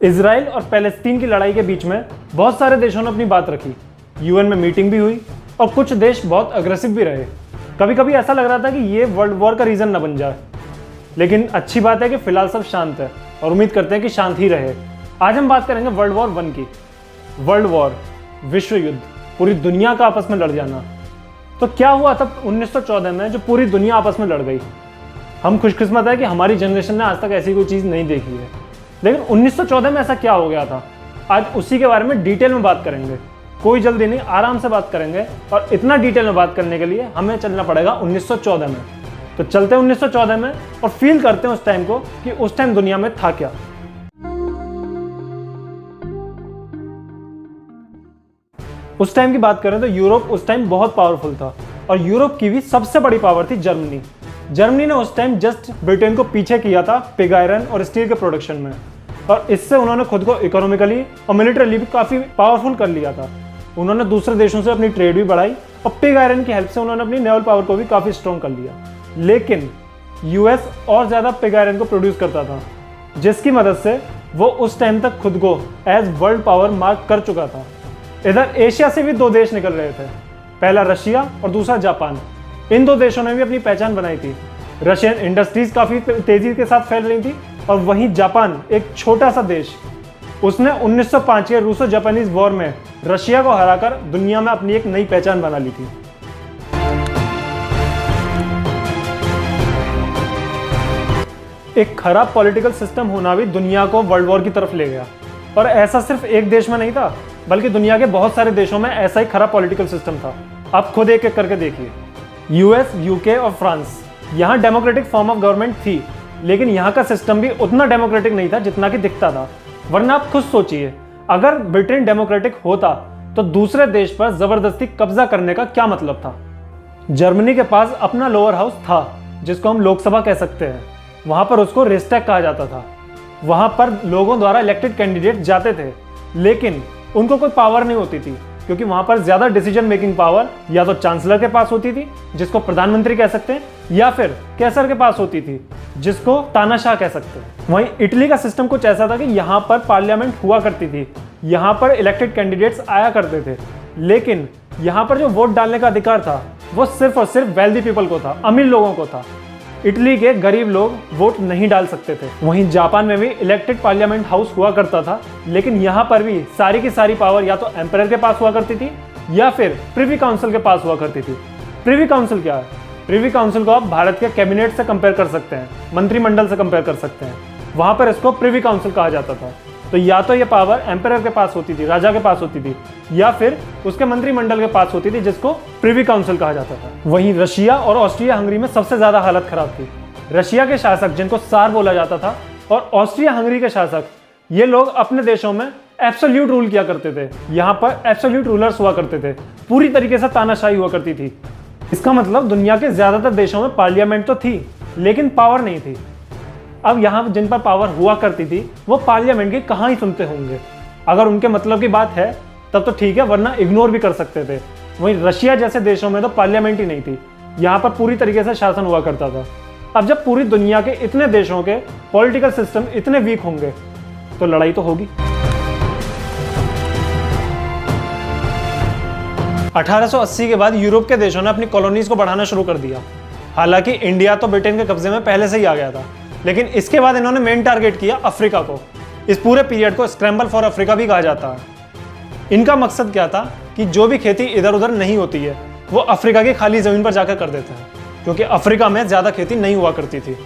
Israel और Palestine की लड़ाई के बीच में बहुत सारे देशों ने अपनी बात रखी। यूएन में मीटिंग भी हुई और कुछ देश बहुत अग्रेसिव भी रहे। कभी कभी ऐसा लग रहा था कि ये वर्ल्ड वॉर का रीज़न न बन जाए, लेकिन अच्छी बात है कि फिलहाल सब शांत है और उम्मीद करते हैं कि शांत ही रहे। आज हम बात करेंगे वर्ल्ड वॉर 1 की। वर्ल्ड वॉर, विश्व युद्ध, पूरी दुनिया का आपस में लड़ जाना। तो क्या हुआ तब 1914 में जो पूरी दुनिया आपस में लड़ गई। हम खुशकिस्मत है कि हमारी जनरेशन ने आज तक ऐसी कोई चीज़ नहीं देखी है, लेकिन 1914 में ऐसा क्या हो गया था, आज उसी के बारे में डिटेल में बात करेंगे। कोई जल्दी नहीं, आराम से बात करेंगे। और इतना डिटेल में बात करने के लिए हमें चलना पड़ेगा 1914 में। तो चलते हैं 1914 में और फील करते हैं उस टाइम को कि उस टाइम दुनिया में था क्या। उस टाइम की बात करें तो यूरोप उस टाइम बहुत पावरफुल था और यूरोप की भी सबसे बड़ी पावर थी जर्मनी। जर्मनी ने उस टाइम जस्ट ब्रिटेन को पीछे किया था पिग आयरन और स्टील के प्रोडक्शन में, और इससे उन्होंने खुद को इकोनॉमिकली और मिलिटरली भी काफ़ी पावरफुल कर लिया था। उन्होंने दूसरे देशों से अपनी ट्रेड भी बढ़ाई और पिग आयरन की हेल्प से उन्होंने अपनी नेवल पावर को भी काफ़ी स्ट्रॉन्ग कर लिया। लेकिन यूएस और ज़्यादा पिग आयरन को प्रोड्यूस करता था, जिसकी मदद से वो उस टाइम तक खुद को एज वर्ल्ड पावर मार्क कर चुका था। इधर एशिया से भी 2 देश निकल रहे थे, पहला रशिया और दूसरा जापान। इन 2 देशों ने भी अपनी पहचान बनाई थी। रशियन इंडस्ट्रीज काफ़ी तेज़ी के साथ फैल रही थी और वहीं जापान, एक छोटा सा देश, उसने 1905 के रूसो जापानीज वॉर में रशिया को हराकर दुनिया में अपनी एक नई पहचान बना ली थी। एक खराब पॉलिटिकल सिस्टम होना भी दुनिया को वर्ल्ड वॉर की तरफ ले गया, और ऐसा सिर्फ एक देश में नहीं था, बल्कि दुनिया के बहुत सारे देशों में ऐसा ही खराब पॉलिटिकल सिस्टम था। आप खुद एक एक करके देखिए। यूएस, यूके और फ्रांस, यहाँ डेमोक्रेटिक फॉर्म ऑफ गवर्नमेंट थी, लेकिन यहाँ का सिस्टम भी उतना डेमोक्रेटिक नहीं था जितना कि दिखता था। वरना आप खुद सोचिए, अगर ब्रिटेन डेमोक्रेटिक होता तो दूसरे देश पर जबरदस्ती कब्जा करने का क्या मतलब था। जर्मनी के पास अपना लोअर हाउस था, जिसको हम लोकसभा कह सकते हैं। वहाँ पर उसको रेस्टैग कहा जाता था। वहाँ पर लोगों द्वारा इलेक्टेड कैंडिडेट जाते थे, लेकिन उनको कोई पावर नहीं होती थी, क्योंकि वहाँ पर ज़्यादा डिसीजन मेकिंग पावर या तो चांसलर के पास होती थी, जिसको प्रधानमंत्री कह सकते हैं, या फिर कैसर के पास होती थी, जिसको तानाशाह कह सकते हैं। वहीं इटली का सिस्टम कुछ ऐसा था कि यहाँ पर पार्लियामेंट हुआ करती थी, यहाँ पर इलेक्टेड कैंडिडेट्स आया करते थे, लेकिन यहाँ पर जो वोट डालने का अधिकार था वो सिर्फ और सिर्फ वेल्दी पीपल को था, अमीर लोगों को था। इटली के गरीब लोग वोट नहीं डाल सकते थे। वहीं जापान में भी इलेक्टेड पार्लियामेंट हाउस हुआ करता था, लेकिन यहाँ पर भी सारी की सारी पावर या तो एम्परर के पास हुआ करती थी या फिर प्रिवी काउंसिल के पास हुआ करती थी। प्रिवी काउंसिल क्या है? प्रिवी काउंसिल को आप भारत के कैबिनेट से कंपेयर कर सकते हैं, मंत्रिमंडल से कंपेयर कर सकते हैं। वहाँ पर इसको प्रिवी काउंसिल कहा जाता था। तो या तो ये पावर एम्परर के पास होती थी, राजा के पास होती थी, या फिर उसके मंत्रिमंडल के पास होती थी, जिसको प्रिवी काउंसिल कहा जाता था। वहीं रशिया और ऑस्ट्रिया हंगरी में सबसे ज्यादा हालत खराब थी। रशिया के शासक, जिनको सार बोला जाता था, और ऑस्ट्रिया हंगरी के शासक, ये लोग अपने देशों में एब्सोल्यूट रूल किया करते थे। यहाँ पर एब्सोल्यूट रूलर्स हुआ करते थे, पूरी तरीके से तानाशाही हुआ करती थी। इसका मतलब दुनिया के ज्यादातर देशों में पार्लियामेंट तो थी, लेकिन पावर नहीं थी। अब यहाँ जिन पर पावर हुआ करती थी वो पार्लियामेंट की कहाँ ही सुनते होंगे। अगर उनके मतलब की बात है तब तो ठीक है, वरना इग्नोर भी कर सकते थे। वहीं रशिया जैसे देशों में तो पार्लियामेंट ही नहीं थी, यहाँ पर पूरी तरीके से शासन हुआ करता था। अब जब पूरी दुनिया के इतने देशों के पॉलिटिकल सिस्टम इतने वीक होंगे तो लड़ाई तो होगी। 1880 के बाद यूरोप के देशों ने अपनी कॉलोनीज को बढ़ाना शुरू कर दिया। हालांकि इंडिया तो ब्रिटेन के कब्जे में पहले से ही आ गया था, लेकिन इसके बाद इन्होंने मेन टारगेट किया अफ्रीका को। इस पूरे पीरियड को स्क्रैम्बल फॉर अफ्रीका भी कहा जाता है। इनका मकसद क्या था कि जो भी खेती इधर उधर नहीं होती है वो अफ्रीका की खाली जमीन पर जाकर कर देते हैं, क्योंकि अफ्रीका में ज़्यादा खेती नहीं हुआ करती थी।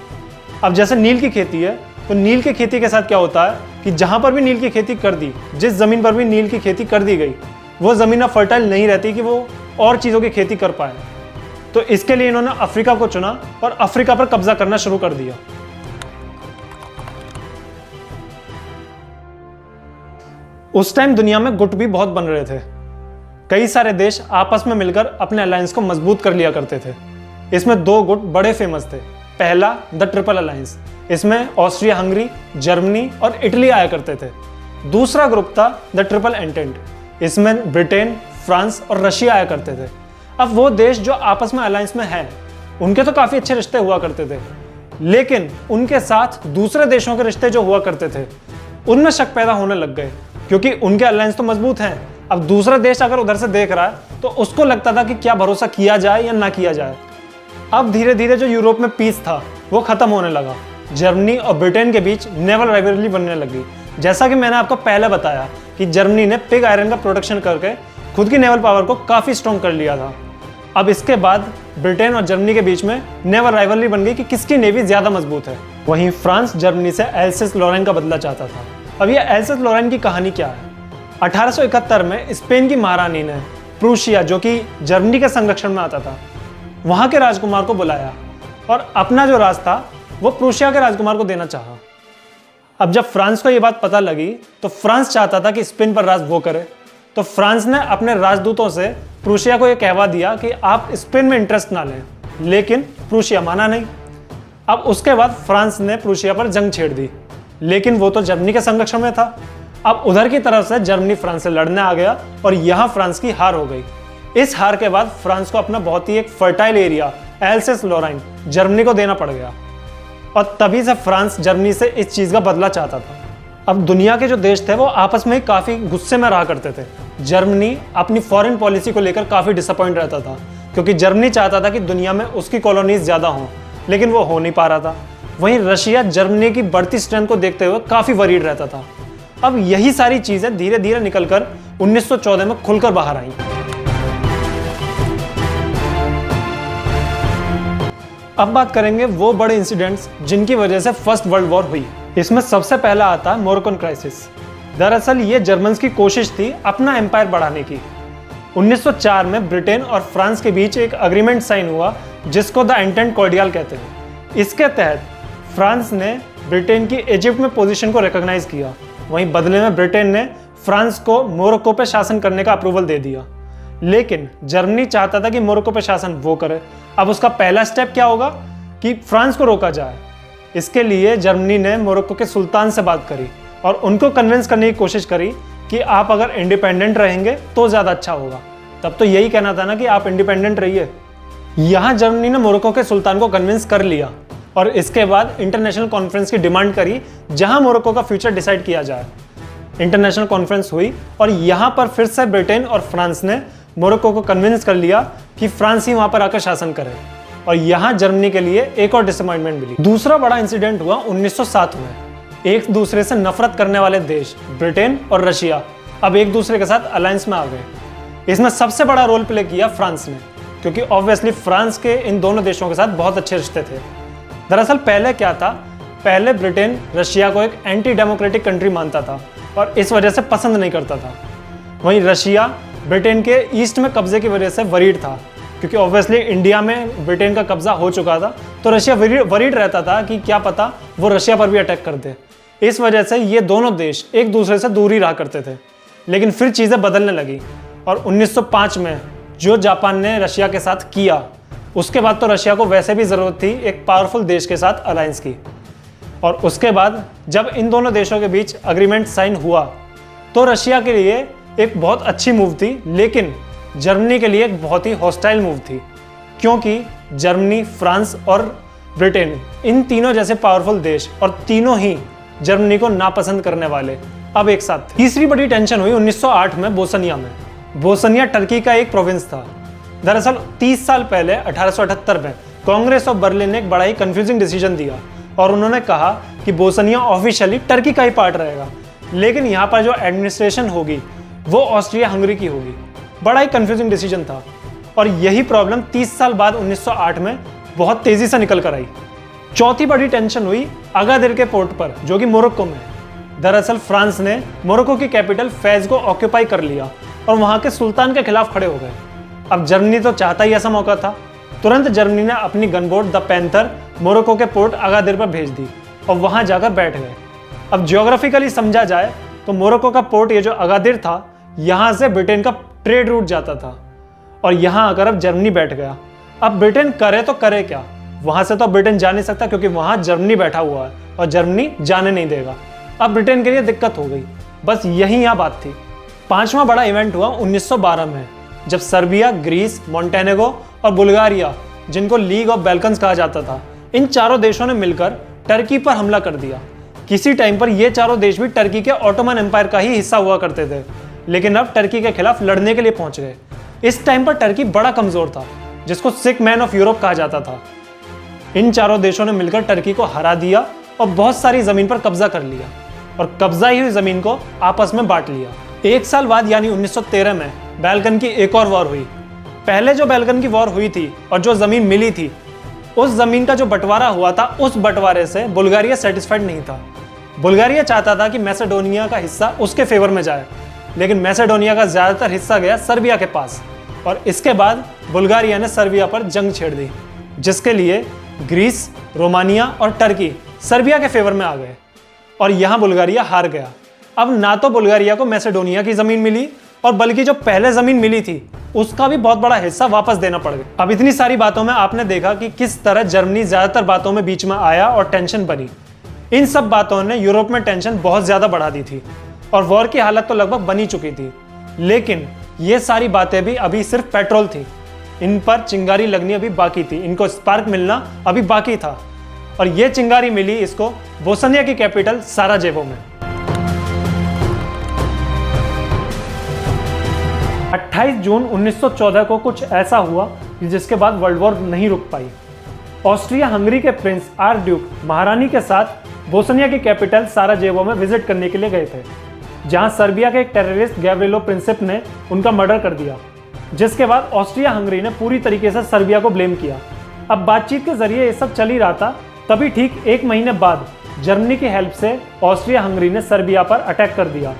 अब जैसे नील की खेती है, तो नील की खेती के साथ क्या होता है कि जहाँ पर भी नील की खेती कर दी, जिस ज़मीन पर भी नील की खेती कर दी गई, वो ज़मीन अब फर्टाइल नहीं रहती कि वो और चीज़ों की खेती कर पाए। तो इसके लिए इन्होंने अफ्रीका को चुना और अफ्रीका पर कब्जा करना शुरू कर दिया। उस टाइम दुनिया में गुट भी बहुत बन रहे थे। कई सारे देश आपस में मिलकर अपने अलायंस को मजबूत कर लिया करते थे। इसमें 2 गुट बड़े फेमस थे। पहला द ट्रिपल अलायंस, इसमें ऑस्ट्रिया हंगरी, जर्मनी और इटली आया करते थे। दूसरा ग्रुप था द ट्रिपल एंटेंट, इसमें ब्रिटेन, फ्रांस और रशिया आया करते थे। अब वो देश जो आपस में अलायंस में हैं, उनके तो काफ़ी अच्छे रिश्ते हुआ करते थे, लेकिन उनके साथ दूसरे देशों के रिश्ते जो हुआ करते थे उनमें शक पैदा होने लग गए, क्योंकि उनके अलायंस तो मजबूत हैं। अब दूसरा देश अगर उधर से देख रहा है तो उसको लगता था कि क्या भरोसा किया जाए या ना किया जाए। अब धीरे धीरे जो यूरोप में पीस था वो खत्म होने लगा। जर्मनी और ब्रिटेन के बीच नेवल राइवलरी बनने लगी। जैसा कि मैंने आपको पहले बताया कि जर्मनी ने पिग आयरन का प्रोडक्शन करके खुद की नेवल पावर को काफ़ी स्ट्रॉन्ग कर लिया था। अब इसके बाद ब्रिटेन और जर्मनी के बीच में नेवल राइवलरी बन गई कि किसकी नेवी ज़्यादा मजबूत है। वहीं फ्रांस जर्मनी से एल्सेस लॉरेन का बदला चाहता था। अब ये एल्सेस लॉरेन की कहानी क्या है? 1871 में स्पेन की महारानी ने प्रूशिया, जो कि जर्मनी के संरक्षण में आता था, वहाँ के राजकुमार को बुलाया और अपना जो राज था वो प्रूशिया के राजकुमार को देना चाहा। अब जब फ्रांस को ये बात पता लगी तो फ्रांस चाहता था कि स्पेन पर राज वो करे, तो फ्रांस ने अपने राजदूतों से प्रूशिया को ये कहवा दिया कि आप स्पेन में इंटरेस्ट ना लें, लेकिन प्रूशिया माना नहीं। अब उसके बाद फ्रांस ने प्रूशिया पर जंग छेड़ दी, लेकिन वो तो जर्मनी के संरक्षण में था। अब उधर की तरफ से जर्मनी फ्रांस से लड़ने आ गया और यहाँ फ्रांस की हार हो गई। इस हार के बाद फ्रांस को अपना बहुत ही एक fertile area Alsace Lorraine Germany को देना पड़ गया, और तभी से फ्रांस जर्मनी से इस चीज़ का बदला चाहता था। अब दुनिया के जो देश थे वो आपस में काफ़ी गुस्से में रहा करते थे। जर्मनी अपनी फॉरेन पॉलिसी को लेकर काफ़ी डिसअपॉइंट रहता था, क्योंकि जर्मनी चाहता था कि दुनिया में उसकी कॉलोनीज ज़्यादा हों, लेकिन वो हो नहीं पा रहा था। वहीं रशिया जर्मनी की बढ़ती स्ट्रेंथ को देखते हुए काफ़ी वरीड रहता था। अब यही सारी चीज़ें धीरे धीरे निकलकर 1914 में खुलकर बाहर आई। अब बात करेंगे वो बड़े इंसिडेंट्स जिनकी वजह से फर्स्ट वर्ल्ड वॉर हुई। इसमें सबसे पहला आता है मोरक्कन क्राइसिस। दरअसल ये जर्मन्स की कोशिश थी अपना एम्पायर बढ़ाने की। 1904 में ब्रिटेन और फ्रांस के बीच एक अग्रीमेंट साइन हुआ जिसको द एंटेंट कॉर्डियल कहते हैं। इसके तहत फ्रांस ने ब्रिटेन की इजिप्ट में पोजीशन को रिकॉग्नाइज किया। वहीं बदले में ब्रिटेन ने फ्रांस को मोरक्को पर शासन करने का अप्रूवल दे दिया, लेकिन जर्मनी चाहता था कि मोरक्को पर शासन वो करे। अब उसका पहला स्टेप क्या होगा कि फ्रांस को रोका जाए। इसके लिए जर्मनी ने मोरक्को के सुल्तान से बात करी और उनको कन्विंस करने की कोशिश करी कि आप अगर इंडिपेंडेंट रहेंगे तो ज़्यादा अच्छा होगा। तब तो यही कहना था ना कि आप इंडिपेंडेंट रहिए। यहाँ जर्मनी ने मोरक्को के सुल्तान को कन्विंस कर लिया और इसके बाद इंटरनेशनल कॉन्फ्रेंस की डिमांड करी जहाँ मोरक्को का फ्यूचर डिसाइड किया जाए। इंटरनेशनल कॉन्फ्रेंस हुई और यहाँ पर फिर से ब्रिटेन और फ्रांस ने मोरक्को को कन्विंस कर लिया कि फ्रांस ही वहाँ पर आकर शासन करे, और यहाँ जर्मनी के लिए एक और डिसअपॉइंटमेंट मिली। दूसरा बड़ा इंसिडेंट हुआ 1907 में। एक दूसरे से नफरत करने वाले देश ब्रिटेन और रशिया अब एक दूसरे के साथ अलायंस में आ गए। इसमें सबसे बड़ा रोल प्ले किया फ्रांस ने, क्योंकि ऑब्वियसली फ्रांस के इन दोनों देशों के साथ बहुत अच्छे रिश्ते थे। दरअसल पहले क्या था, पहले ब्रिटेन रशिया को एक एंटी डेमोक्रेटिक कंट्री मानता था और इस वजह से पसंद नहीं करता था। वहीं रशिया ब्रिटेन के ईस्ट में कब्जे की वजह से वरीड था, क्योंकि ऑब्वियसली इंडिया में ब्रिटेन का कब्जा हो चुका था, तो रशिया वरीड रहता था कि क्या पता वो रशिया पर भी अटैक कर दे। इस वजह से ये दोनों देश एक दूसरे से दूर ही रहा करते थे। लेकिन फिर चीज़ें बदलने लगी और 1905 में जो जापान ने रशिया के साथ किया, उसके बाद तो रशिया को वैसे भी ज़रूरत थी एक पावरफुल देश के साथ अलायंस की। और उसके बाद जब इन दोनों देशों के बीच अग्रीमेंट साइन हुआ तो रशिया के लिए एक बहुत अच्छी मूव थी, लेकिन जर्मनी के लिए एक बहुत ही हॉस्टाइल मूव थी, क्योंकि जर्मनी, फ्रांस और ब्रिटेन इन तीनों जैसे पावरफुल देश और तीनों ही जर्मनी को नापसंद करने वाले अब एक साथ थे। तीसरी बड़ी टेंशन हुई 1908 में बोस्निया में। बोस्निया टर्की का एक प्रोविंस था। दरअसल 30 साल पहले 1878 में कांग्रेस ऑफ बर्लिन ने एक बड़ा ही कंफ्यूजिंग डिसीजन दिया और उन्होंने कहा कि बोस्निया ऑफिशियली टर्की का ही पार्ट रहेगा, लेकिन यहाँ पर जो एडमिनिस्ट्रेशन होगी वो ऑस्ट्रिया हंगरी की होगी। बड़ा ही कंफ्यूजिंग डिसीजन था और यही प्रॉब्लम 30 साल बाद 1908 में बहुत तेजी से निकल कर आई। चौथी बड़ी टेंशन हुई अगादिर के पोर्ट पर, जो कि मोरक्को में है। दरअसल फ्रांस ने मोरक्को की कैपिटल फैज को ऑक्यूपाई कर लिया और वहां के सुल्तान के खिलाफ खड़े हो गए। अब जर्मनी तो चाहता ही ऐसा मौका था। तुरंत जर्मनी ने अपनी गनबोट द पैंथर मोरक्को के पोर्ट अगादिर पर भेज दी और वहां जाकर बैठ गए। अब जियोग्राफिकली समझा जाए तो मोरक्को का पोर्ट ये जो अगादिर था, यहाँ से ब्रिटेन का ट्रेड रूट जाता था और यहाँ आकर अब जर्मनी बैठ गया। अब ब्रिटेन करे तो करे क्या, वहां से तो ब्रिटेन जा नहीं सकता क्योंकि वहां जर्मनी बैठा हुआ है और जर्मनी जाने नहीं देगा। अब ब्रिटेन के लिए दिक्कत हो गई। बस यही यहाँ बात थी। पांचवा बड़ा इवेंट हुआ 1912 में, जब सर्बिया, ग्रीस, मोंटेनेगो और बुल्गारिया, जिनको लीग ऑफ बैल्कन्स कहा जाता था, इन चारों देशों ने मिलकर टर्की पर हमला कर दिया। किसी टाइम पर ये चारों देश भी टर्की के ऑटोमन एम्पायर का ही हिस्सा हुआ करते थे, लेकिन अब टर्की के खिलाफ लड़ने के लिए पहुंच गए। इस टाइम पर टर्की बड़ा कमजोर था, जिसको सिक मैन ऑफ यूरोप कहा जाता था। इन चारों देशों ने मिलकर टर्की को हरा दिया और बहुत सारी जमीन पर कब्जा कर लिया और कब्जा ही हुई जमीन को आपस में बांट लिया। एक साल बाद यानी 1913 में बैल्कन की एक और वॉर हुई। पहले जो बैल्कन की वॉर हुई थी और जो जमीन मिली थी, उस जमीन का जो बंटवारा हुआ था, उस बंटवारे से बुल्गारिया सेटिस्फाइड नहीं था। बुल्गारिया चाहता था कि मैसेडोनिया का हिस्सा उसके फेवर में जाए, लेकिन मैसेडोनिया का ज्यादातर हिस्सा गया सर्बिया के पास और इसके बाद बुल्गारिया ने सर्बिया पर जंग छेड़ दी, जिसके लिए ग्रीस, रोमानिया और टर्की सर्बिया के फेवर में आ गए और यहां बुल्गारिया हार गया। अब ना तो बुल्गारिया को मैसेडोनिया की जमीन मिली और बल्कि जो पहले जमीन मिली थी उसका भी बहुत बड़ा हिस्सा वापस देना पड़ गया। अब इतनी सारी बातों में आपने देखा कि किस तरह जर्मनी ज्यादातर बातों में बीच में आया और टेंशन बनी। इन सब बातों ने यूरोप में टेंशन बहुत ज्यादा बढ़ा दी थी और वॉर की हालत तो लगभग बनी चुकी थी, लेकिन ये सारी बातें भी अभी सिर्फ पेट्रोल थी। इन पर चिंगारी लगनी अभी बाकी थी, इनको स्पार्क मिलना अभी बाकी था और ये चिंगारी मिली इसको बोस्निया की कैपिटल साराजेवो में। 28 जून 1914 को कुछ ऐसा हुआ कि जिसके बाद वर्ल्ड वॉर नहीं रुक पाई। ऑस्ट्रिया हंगरी के प्रिंस आर्चड्यूक महारानी के साथ बोस्निया की कैपिटल साराजेवो में विजिट करने के लिए गए थे, जहां सर्बिया के एक टेररिस्ट गैव्रिलो प्रिंसिप ने उनका मर्डर कर दिया, जिसके बाद ऑस्ट्रिया हंगरी ने पूरी तरीके से सर्बिया को ब्लेम किया। अब बातचीत के जरिए ये सब चल ही रहा था, तभी ठीक एक महीने बाद जर्मनी की हेल्प से ऑस्ट्रिया हंगरी ने सर्बिया पर अटैक कर दिया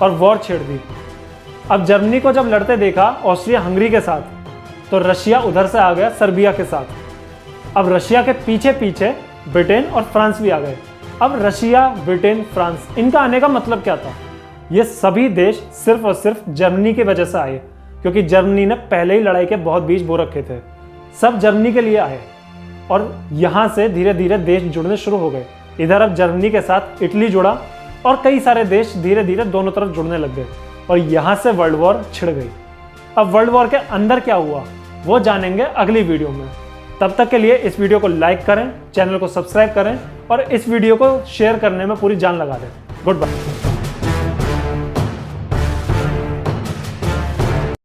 और वॉर छेड़ दी। अब जर्मनी को जब लड़ते देखा ऑस्ट्रिया हंगरी के साथ, तो रशिया उधर से आ गया सर्बिया के साथ। अब रशिया के पीछे पीछे ब्रिटेन और फ्रांस भी आ गए। अब रशिया, ब्रिटेन, फ्रांस, इनका आने का मतलब क्या था? ये सभी देश सिर्फ और सिर्फ जर्मनी की वजह से आए, क्योंकि जर्मनी ने पहले ही लड़ाई के बहुत बीज बो रखे थे। सब जर्मनी के लिए आए और यहाँ से धीरे धीरे देश जुड़ने शुरू हो गए। इधर अब जर्मनी के साथ इटली जुड़ा और कई सारे देश धीरे धीरे दोनों तरफ जुड़ने लग गए और यहाँ से वर्ल्ड वॉर छिड़ गई। अब वर्ल्ड वॉर के अंदर क्या हुआ वो जानेंगे अगली वीडियो में। तब तक के लिए इस वीडियो को लाइक करें, चैनल को सब्सक्राइब करें और इस वीडियो को शेयर करने में पूरी जान लगा दें। Good bye.